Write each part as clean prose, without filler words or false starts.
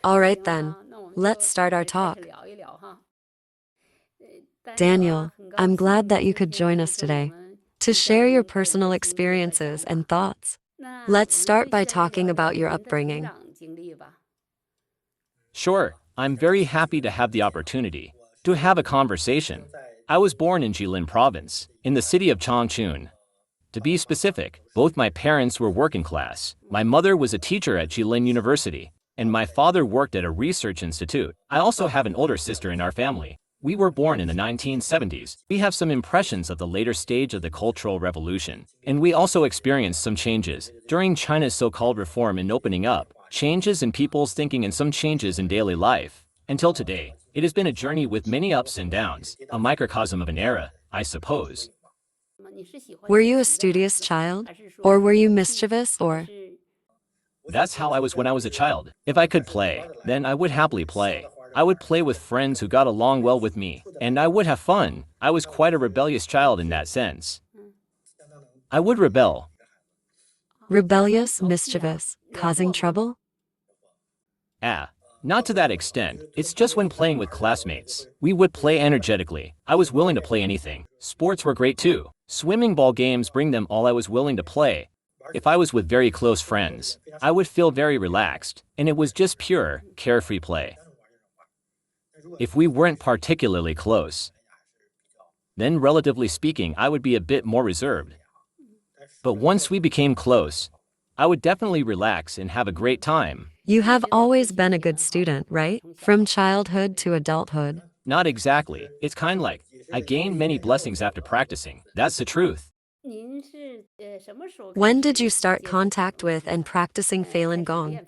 All right then, let's start our talk. Daniel, I'm glad that you could join us today to share your personal experiences and thoughts. Let's start by talking about your upbringing. Sure, I'm very happy to have the opportunity to have a conversation. I was born in Jilin Province, in the city of Changchun. To be specific, both my parents were working class. My mother was a teacher at Jilin University, and my father worked at a research institute. I also have an older sister in our family. We were born in the 1970s. We have some impressions of the later stage of the Cultural Revolution, and we also experienced some changes during China's so-called reform and opening up, changes in people's thinking and some changes in daily life. Until today, it has been a journey with many ups and downs, a microcosm of an era, I suppose. Were you a studious child? Or were you mischievous or? That's how I was when I was a child. If I could play, then I would happily play. I would play with friends who got along well with me, and I would have fun. I was quite a rebellious child in that sense. I would rebel. Rebellious, mischievous, causing trouble? Not to that extent. It's just when playing with classmates. We would play energetically. I was willing to play anything. Sports were great too. Swimming ball games, bring them all, I was willing to play. If I was with very close friends, I would feel very relaxed, and it was just pure, carefree play. If we weren't particularly close, then relatively speaking, I would be a bit more reserved. But once we became close, I would definitely relax and have a great time. You have always been a good student, right? From childhood to adulthood. Not exactly. It's kind of like, I gained many blessings after practicing. That's the truth. When did you start contact with and practicing Falun Gong?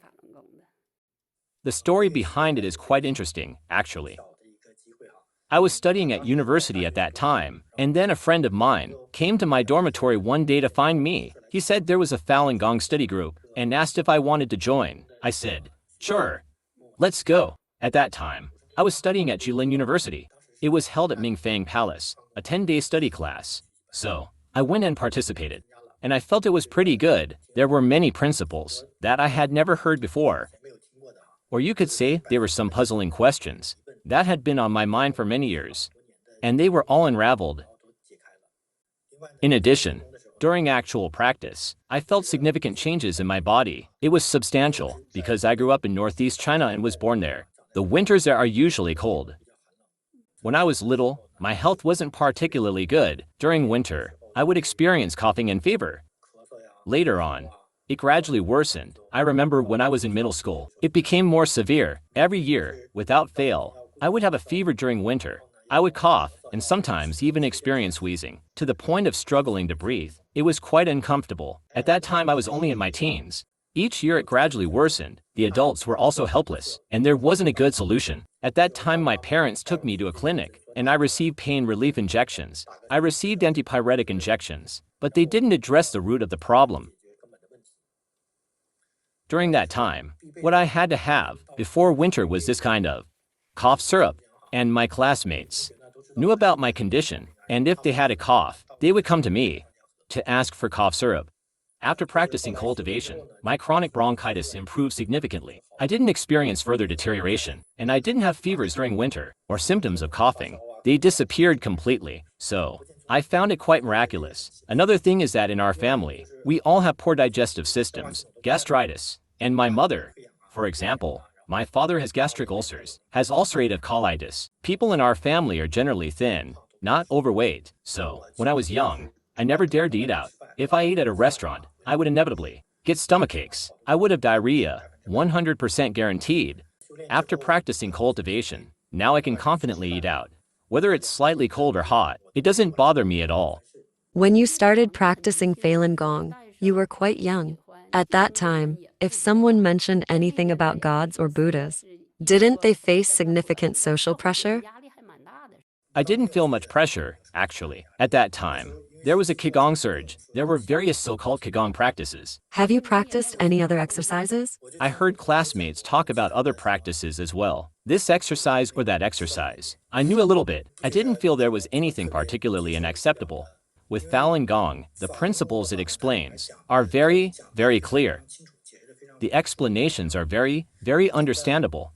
The story behind it is quite interesting, actually. I was studying at university at that time, and then a friend of mine came to my dormitory one day to find me. He said there was a Falun Gong study group and asked if I wanted to join. I said, sure. Let's go. At that time, I was studying at Jilin University. It was held at Mingfang Palace, a 10-day study class. So, I went and participated, and I felt it was pretty good. There were many principles that I had never heard before. Or you could say there were some puzzling questions that had been on my mind for many years, and they were all unraveled. In addition, during actual practice, I felt significant changes in my body. It was substantial, because I grew up in Northeast China and was born there. The winters there are usually cold. When I was little, my health wasn't particularly good. During winter, I would experience coughing and fever. Later on, it gradually worsened. I remember when I was in middle school, it became more severe. Every year, without fail, I would have a fever during winter. I would cough, and sometimes even experience wheezing, to the point of struggling to breathe. It was quite uncomfortable. At that time I was only in my teens. Each year it gradually worsened. The adults were also helpless, and there wasn't a good solution. At that time my parents took me to a clinic, and I received pain relief injections. I received antipyretic injections, but they didn't address the root of the problem. During that time, what I had to have before winter was this kind of cough syrup, and my classmates knew about my condition, and if they had a cough, they would come to me to ask for cough syrup. After practicing cultivation, my chronic bronchitis improved significantly. I didn't experience further deterioration, and I didn't have fevers during winter or symptoms of coughing. They disappeared completely, so I found it quite miraculous. Another thing is that in our family, we all have poor digestive systems, gastritis, and my mother, for example, my father has gastric ulcers, has ulcerative colitis. People in our family are generally thin, not overweight, so when I was young, I never dared to eat out. If I ate at a restaurant, I would inevitably get stomach aches. I would have diarrhea, 100% guaranteed. After practicing cultivation, now I can confidently eat out. Whether it's slightly cold or hot, it doesn't bother me at all. When you started practicing Falun Gong, you were quite young. At that time, if someone mentioned anything about gods or Buddhas, didn't they face significant social pressure? I didn't feel much pressure, actually. At that time, there was a Qigong surge. There were various so-called Qigong practices. Have you practiced any other exercises? I heard classmates talk about other practices as well. This exercise or that exercise. I knew a little bit. I didn't feel there was anything particularly unacceptable. With Falun Gong, the principles it explains are very, very clear. The explanations are very, very understandable,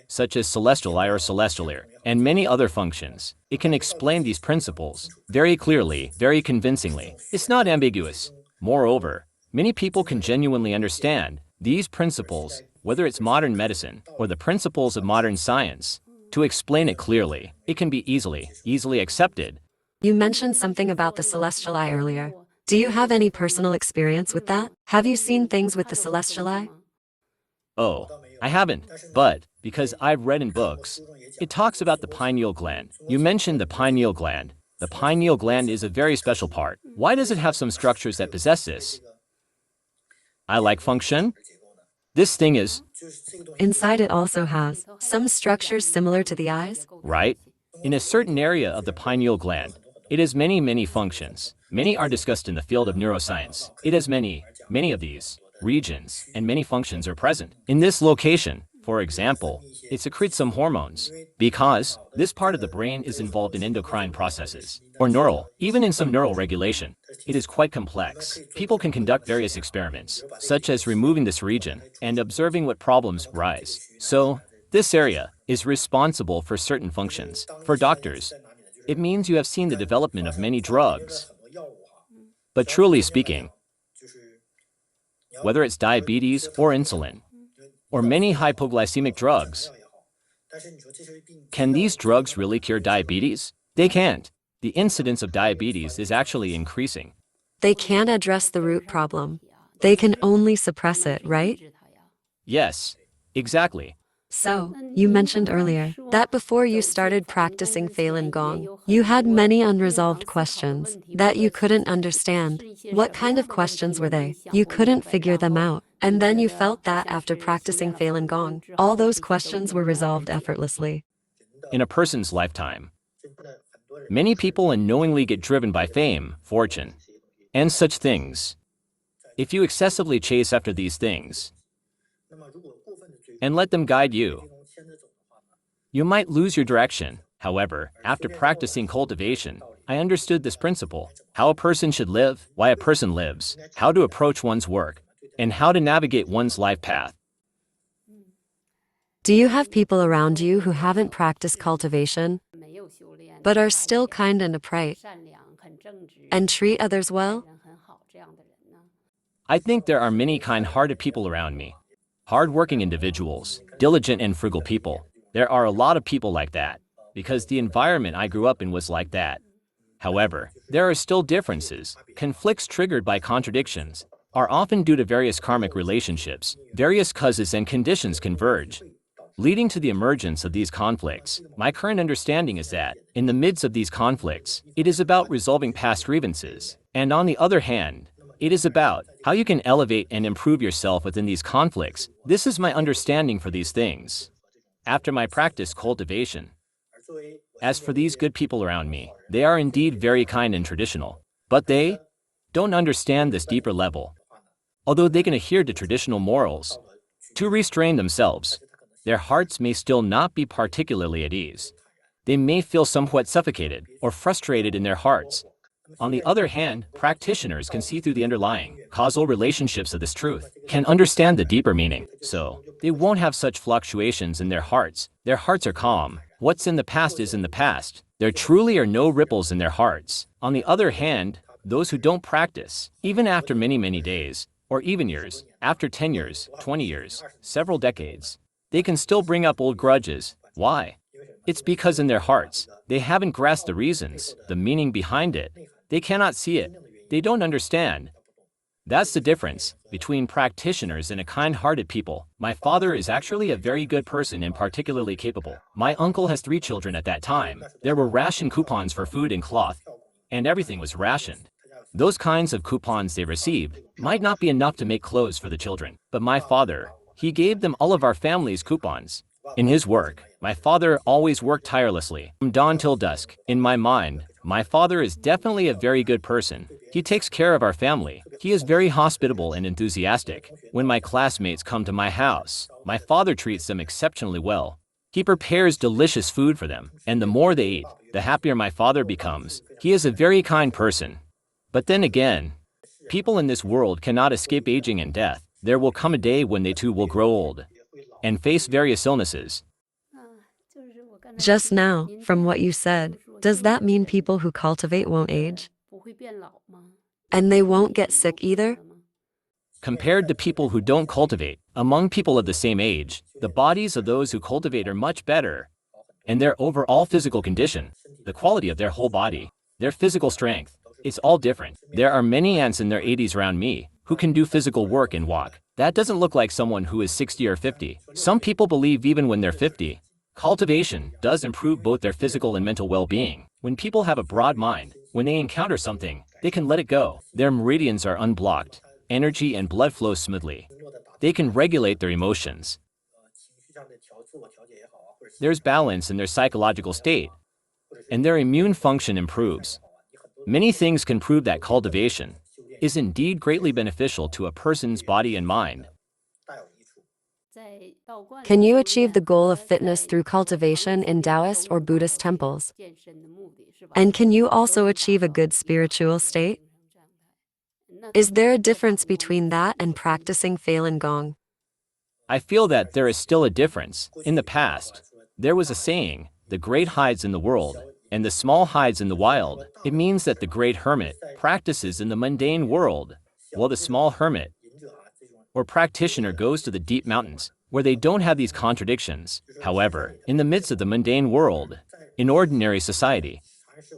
such as celestial eye or celestial ear, and many other functions. It can explain these principles very clearly, very convincingly. It's not ambiguous. Moreover, many people can genuinely understand these principles, whether it's modern medicine or the principles of modern science. To explain it clearly, it can be easily accepted. You mentioned something about the celestial eye earlier. Do you have any personal experience with that? Have you seen things with the celestial eye? Oh, I haven't, but because I've read in books, it talks about the pineal gland. You mentioned the pineal gland. The pineal gland is a very special part. Why does it have some structures that possess this? I like function. This thing is, Inside it also has some structures similar to the eyes. right? In a certain area of the pineal gland, it has many functions. Many are discussed in the field of neuroscience. It has many of these regions, and many functions are present. In this location, for example, it secretes some hormones, because this part of the brain is involved in endocrine processes, or neural, even in some neural regulation. It is quite complex. People can conduct various experiments, such as removing this region, and observing what problems rise. So, this area is responsible for certain functions. For doctors, it means you have seen the development of many drugs. But truly speaking, whether it's diabetes or insulin, or many hypoglycemic drugs, can these drugs really cure diabetes? They can't. The incidence of diabetes is actually increasing. They can't address the root problem. They can only suppress it, right? Yes, exactly. So, you mentioned earlier that before you started practicing Falun Gong, you had many unresolved questions that you couldn't understand. What kind of questions were they? You couldn't figure them out. And then you felt that after practicing Falun Gong, all those questions were resolved effortlessly. In a person's lifetime, many people unknowingly get driven by fame, fortune, and such things. If you excessively chase after these things, and let them guide you, you might lose your direction. However, after practicing cultivation, I understood this principle: how a person should live, why a person lives, how to approach one's work, and how to navigate one's life path. Do you have people around you who haven't practiced cultivation, but are still kind and upright, and treat others well? I think there are many kind-hearted people around me. Hard-working individuals, diligent and frugal people. There are a lot of people like that, because the environment I grew up in was like that. However, there are still differences. Conflicts triggered by contradictions are often due to various karmic relationships. Various causes and conditions converge, leading to the emergence of these conflicts. My current understanding is that, in the midst of these conflicts, it is about resolving past grievances, and on the other hand, it is about how you can elevate and improve yourself within these conflicts. This is my understanding for these things. After my practice cultivation. As for these good people around me, they are indeed very kind and traditional, but they don't understand this deeper level. Although they can adhere to traditional morals, to restrain themselves, their hearts may still not be particularly at ease. They may feel somewhat suffocated or frustrated in their hearts. On the other hand, practitioners can see through the underlying causal relationships of this truth, can understand the deeper meaning, so they won't have such fluctuations in their hearts. Their hearts are calm. What's in the past is in the past. There truly are no ripples in their hearts. On the other hand, those who don't practice, even after many days, or even years, after 10 years, 20 years, several decades, they can still bring up old grudges. Why? It's because in their hearts, they haven't grasped the reasons, the meaning behind it. They cannot see it. They don't understand. That's the difference between practitioners and a kind-hearted people. My father is actually a very good person and particularly capable. My uncle has 3 children at that time. There were ration coupons for food and cloth, and everything was rationed. Those kinds of coupons they received might not be enough to make clothes for the children, but my father, he gave them all of our family's coupons. In his work, my father always worked tirelessly, from dawn till dusk. In my mind, my father is definitely a very good person. He takes care of our family. He is very hospitable and enthusiastic. When my classmates come to my house, my father treats them exceptionally well. He prepares delicious food for them, and the more they eat, the happier my father becomes. He is a very kind person. But then again, People in this world cannot escape aging and death. There will come a day when they too will grow old and face various illnesses. Just now, from what you said, does that mean people who cultivate won't age? And they won't get sick either? Compared to people who don't cultivate, among people of the same age, the bodies of those who cultivate are much better, and their overall physical condition, the quality of their whole body, their physical strength, it's all different. There are many ants in their 80s around me who can do physical work and walk. That doesn't look like someone who is 60 or 50. Some people believe even when they're 50. Cultivation does improve both their physical and mental well-being. When people have a broad mind, when they encounter something, they can let it go. Their meridians are unblocked. Energy and blood flow smoothly. They can regulate their emotions. There's balance in their psychological state, and their immune function improves. Many things can prove that cultivation is indeed greatly beneficial to a person's body and mind. Can you achieve the goal of fitness through cultivation in Taoist or Buddhist temples? And can you also achieve a good spiritual state? Is there a difference between that and practicing Falun Gong? I feel that there is still a difference. In the past, there was a saying, the great hides in the world, and the small hides in the wild. It means that the great hermit practices in the mundane world, while the small hermit or practitioner goes to the deep mountains, where they don't have these contradictions. However, in the midst of the mundane world, in ordinary society,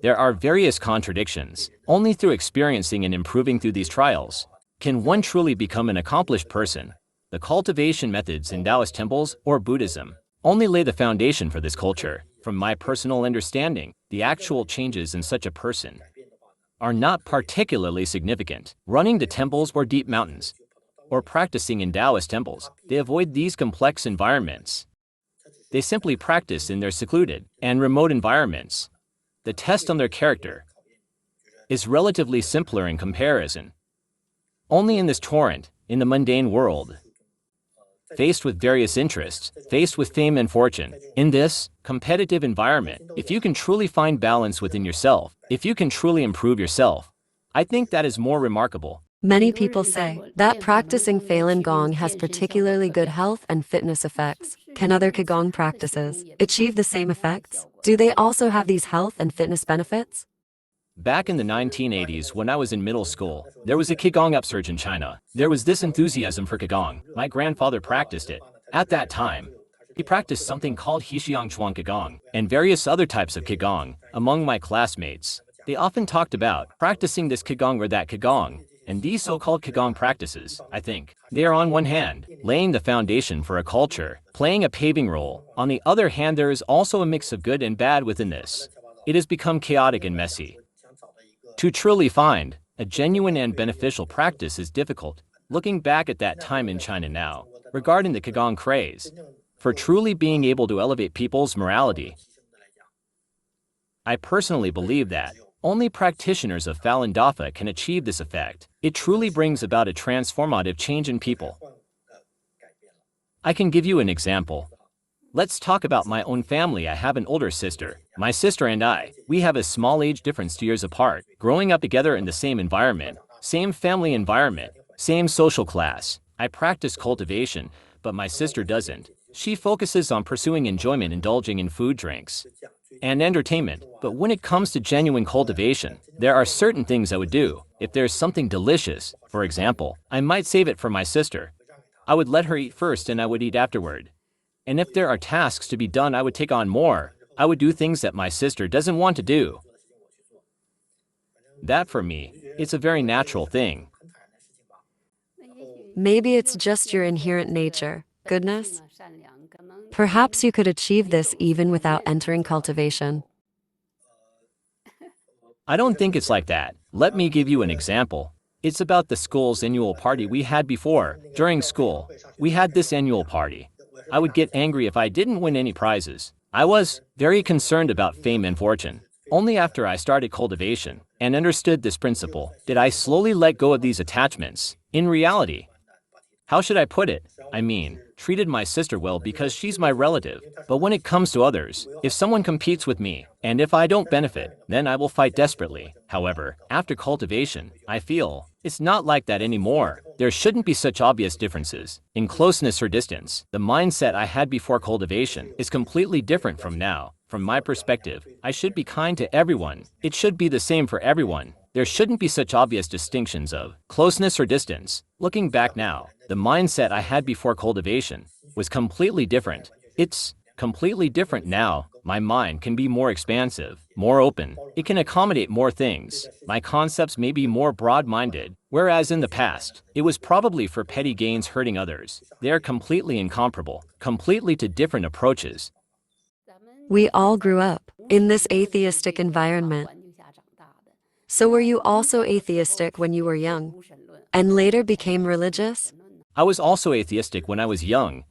there are various contradictions. Only through experiencing and improving through these trials can one truly become an accomplished person. The cultivation methods in Taoist temples or Buddhism only lay the foundation for this culture. From my personal understanding, the actual changes in such a person are not particularly significant. Running to temples or deep mountains, or practicing in Taoist temples, they avoid these complex environments. They simply practice in their secluded and remote environments. The test on their character is relatively simpler in comparison. Only in this torrent, in the mundane world, faced with various interests, faced with fame and fortune, in this competitive environment, if you can truly find balance within yourself, if you can truly improve yourself, I think that is more remarkable. Many people say that practicing Falun Gong has particularly good health and fitness effects. Can other Qigong practices achieve the same effects? Do they also have these health and fitness benefits? Back in the 1980s, when I was in middle school, there was a Qigong upsurge in China. There was this enthusiasm for Qigong. My grandfather practiced it. At that time, he practiced something called Hexiang Chuan Qigong and various other types of Qigong. Among my classmates, they often talked about practicing this Qigong or that Qigong. And these so-called Qigong practices, I think, they are on one hand, laying the foundation for a culture, playing a paving role. On the other hand, there is also a mix of good and bad within this. It has become chaotic and messy. To truly find a genuine and beneficial practice is difficult. Looking back at that time in China now, regarding the Qigong craze, for truly being able to elevate people's morality, I personally believe that only practitioners of Falun Dafa can achieve this effect. It truly brings about a transformative change in people. I can give you an example. Let's talk about my own family. I have an older sister. My sister and I, we have a small age difference 2 years apart. Growing up together in the same environment, same family environment, same social class. I practice cultivation, but my sister doesn't. She focuses on pursuing enjoyment, indulging in food, drinks, and entertainment. But when it comes to genuine cultivation, there are certain things I would do. If there's something delicious, for example, I might save it for my sister. I would let her eat first and I would eat afterward. And if there are tasks to be done, I would take on more. I would do things that my sister doesn't want to do. That for me, it's a very natural thing. Maybe it's just your inherent nature, goodness. Perhaps you could achieve this even without entering cultivation. I don't think it's like that. Let me give you an example. It's about the school's annual party we had before. During school, we had this annual party. I would get angry if I didn't win any prizes. I was very concerned about fame and fortune. Only after I started cultivation and understood this principle did I slowly let go of these attachments. In reality, how should I put it? I mean, treated my sister well because she's my relative. But when it comes to others, if someone competes with me, and if I don't benefit, then I will fight desperately. However, after cultivation, I feel It's not like that anymore. There shouldn't be such obvious differences in closeness or distance. The mindset I had before cultivation is completely different from now. From my perspective, I should be kind to everyone. It should be the same for everyone. There shouldn't be such obvious distinctions of closeness or distance. Looking back now, the mindset I had before cultivation was completely different. It's completely different now. My mind can be more expansive, more open. It can accommodate more things. My concepts may be more broad-minded, whereas in the past, it was probably for petty gains hurting others. They are completely incomparable, completely to different approaches. We all grew up in this atheistic environment. So were you also atheistic when you were young, and later became religious? I was also atheistic when I was young.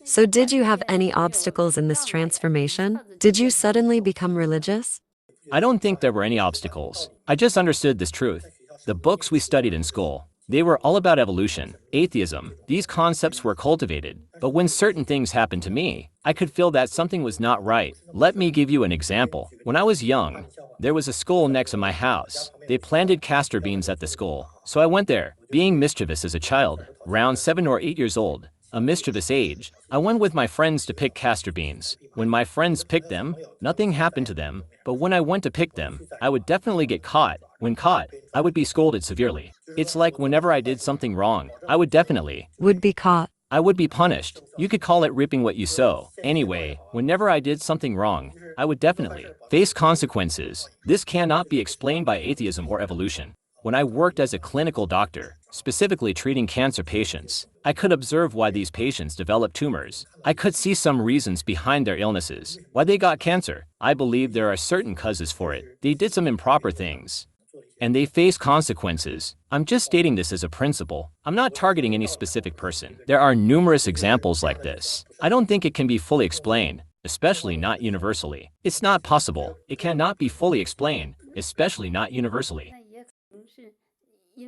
So did you have any obstacles in this transformation? Did you suddenly become religious? I don't think there were any obstacles. I just understood this truth. The books we studied in school, they were all about evolution, atheism. These concepts were cultivated. But when certain things happened to me, I could feel that something was not right. Let me give you an example. When I was young, there was a school next to my house. They planted castor beans at the school. So I went there, being mischievous as a child, around 7 or 8 years old. A mischievous age. I went with my friends to pick castor beans. When my friends picked them, nothing happened to them, but when I went to pick them, I would definitely get caught. When caught, I would be scolded severely. It's like whenever I did something wrong, I would be caught. I would be punished. You could call it reaping what you sow. Anyway, whenever I did something wrong, I would definitely face consequences. This cannot be explained by atheism or evolution. When I worked as a clinical doctor, specifically treating cancer patients, I could observe why these patients develop tumors. I could see some reasons behind their illnesses, why they got cancer. I believe there are certain causes for it. They did some improper things, and they face consequences. I'm just stating this as a principle. I'm not targeting any specific person. There are numerous examples like this. I don't think it can be fully explained, especially not universally. It's not possible. It cannot be fully explained, especially not universally.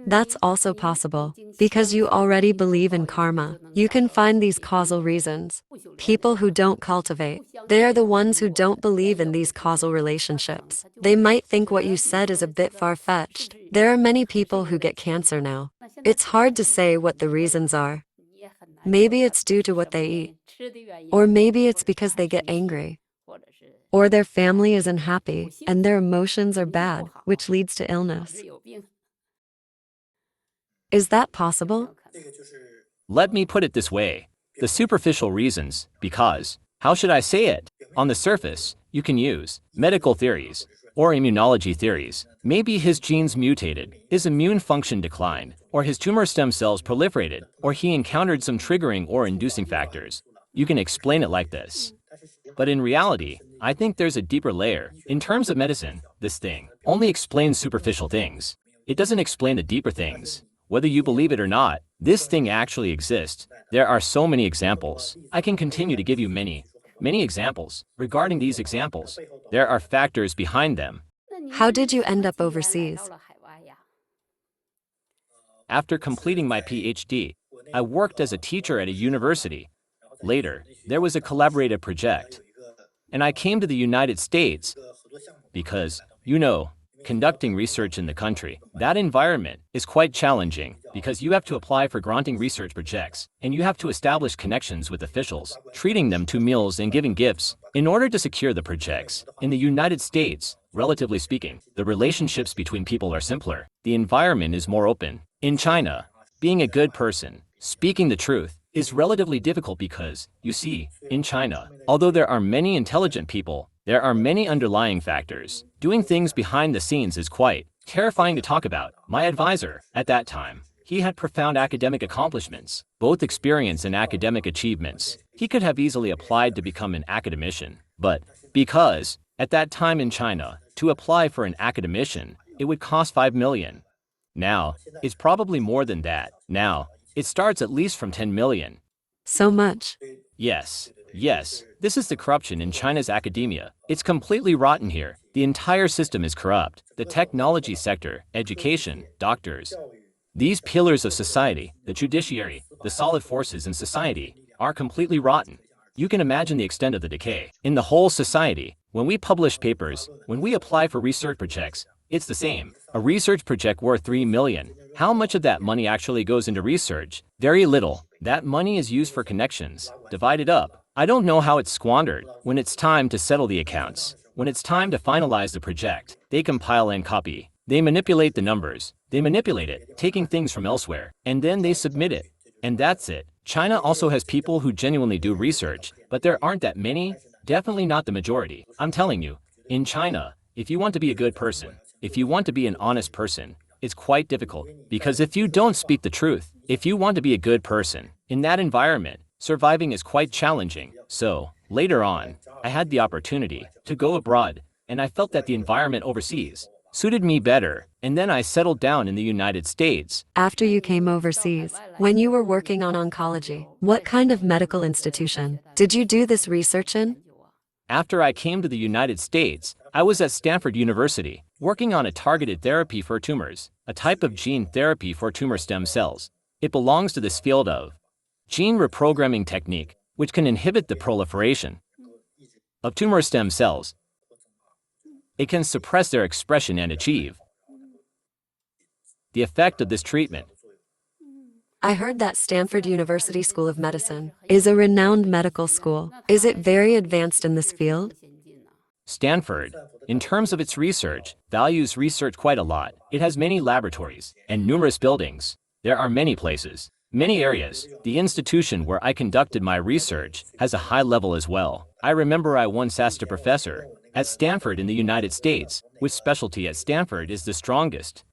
That's also possible. Because you already believe in karma, you can find these causal reasons. People who don't cultivate, they are the ones who don't believe in these causal relationships. They might think what you said is a bit far-fetched. There are many people who get cancer now. It's hard to say what the reasons are. Maybe it's due to what they eat. Or maybe it's because they get angry. Or their family is unhappy, and their emotions are bad, which leads to illness. Is that possible? Let me put it this way. The superficial reasons, because, how should I say it? On the surface, you can use medical theories or immunology theories. Maybe his genes mutated, his immune function declined, or his tumor stem cells proliferated, or he encountered some triggering or inducing factors. You can explain it like this. But in reality, I think there's a deeper layer. In terms of medicine, this thing only explains superficial things. It doesn't explain the deeper things. Whether you believe it or not, this thing actually exists. There are so many examples. I can continue to give you many examples. Regarding these examples, there are factors behind them. How did you end up overseas? After completing my PhD, I worked as a teacher at a university. Later, there was a collaborative project, and I came to the United States because, conducting research in the country, that environment is quite challenging because you have to apply for granting research projects, and you have to establish connections with officials, treating them to meals and giving gifts in order to secure the projects. In the United States, relatively speaking, the relationships between people are simpler. The environment is more open. In China, being a good person, speaking the truth, is relatively difficult because, you see, in China, although there are many intelligent people, there are many underlying factors. Doing things behind the scenes is quite terrifying to talk about. My advisor, at that time, he had profound academic accomplishments, both experience and academic achievements. He could have easily applied to become an academician, but because, at that time in China, to apply for an academician, it would cost 5 million. Now, it's probably more than that. Now, it starts at least from 10 million. So much. Yes, this is the corruption in China's academia. It's completely rotten here. The entire system is corrupt. The technology sector, education, doctors. These pillars of society, the judiciary, the solid forces in society, are completely rotten. You can imagine the extent of the decay. In the whole society, when we publish papers, when we apply for research projects, it's the same. A research project worth 3 million How much of that money actually goes into research? Very little. That money is used for connections, divided up. I don't know how it's squandered. When it's time to settle the accounts, when it's time to finalize the project, they compile and copy. They manipulate the numbers. They manipulate it, taking things from elsewhere, and then they submit it. And that's it. China also has people who genuinely do research, but there aren't that many. Definitely not the majority. I'm telling you, in China, if you want to be a good person, if you want to be an honest person, it's quite difficult. Because if you don't speak the truth, if you want to be a good person, in that environment, surviving is quite challenging. So, later on, I had the opportunity to go abroad, and I felt that the environment overseas suited me better, and then I settled down in the United States. After you came overseas, when you were working on oncology, what kind of medical institution did you do this research in? After I came to the United States, I was at Stanford University, working on a targeted therapy for tumors, a type of gene therapy for tumor stem cells. It belongs to this field of gene reprogramming technique, which can inhibit the proliferation of tumor stem cells. It can suppress their expression and achieve the effect of this treatment. I heard that Stanford University School of Medicine is a renowned medical school. Is it very advanced in this field? Stanford, in terms of its research, values research quite a lot. It has many laboratories and numerous buildings. There are many places, many areas. The institution where I conducted my research has a high level as well. I remember I once asked a professor at Stanford in the United States, which specialty at Stanford is the strongest.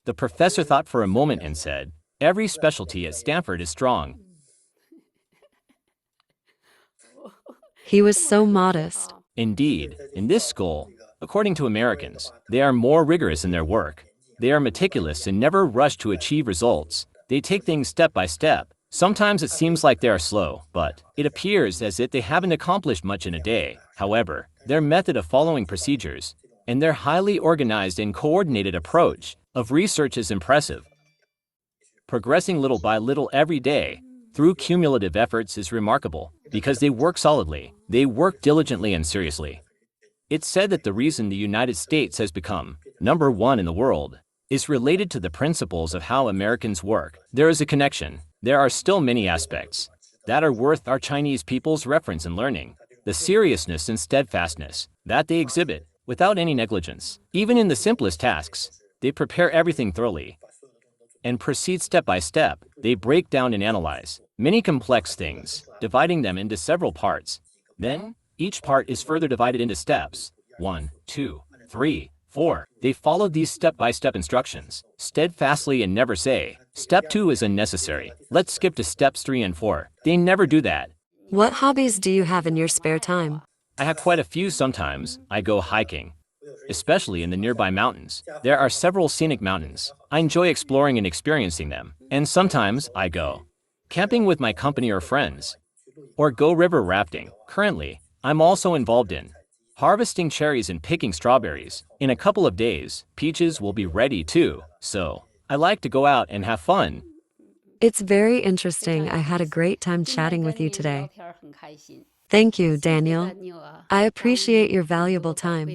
The professor thought for a moment and said, "Every specialty at Stanford is strong." He was so modest. Indeed, in this school, according to Americans, they are more rigorous in their work. They are meticulous and never rush to achieve results. They take things step by step. Sometimes it seems like they are slow, but it appears as if they haven't accomplished much in a day. However, their method of following procedures and their highly organized and coordinated approach of research is impressive. Progressing little by little every day through cumulative efforts is remarkable because they work solidly, they work diligently and seriously. It's said that the reason the United States has become #1 in the world is related to the principles of how Americans work. There is a connection. There are still many aspects that are worth our Chinese people's reference and learning. The seriousness and steadfastness that they exhibit without any negligence. Even in the simplest tasks, they prepare everything thoroughly and proceed step by step. They break down and analyze many complex things, dividing them into several parts. Then, each part is further divided into steps. 1, 2, 3, 4. They follow these step-by-step instructions steadfastly and never say, "Step 2 is unnecessary. Let's skip to steps 3 and 4. They never do that. What hobbies do you have in your spare time? I have quite a few sometimes. I go hiking, especially in the nearby mountains. There are several scenic mountains. I enjoy exploring and experiencing them. And sometimes I go camping with my company or friends, or go river rafting. Currently, I'm also involved in harvesting cherries and picking strawberries. In a couple of days, peaches will be ready too. So, I like to go out and have fun. It's very interesting. I had a great time chatting with you today. Thank you, Daniel. I appreciate your valuable time.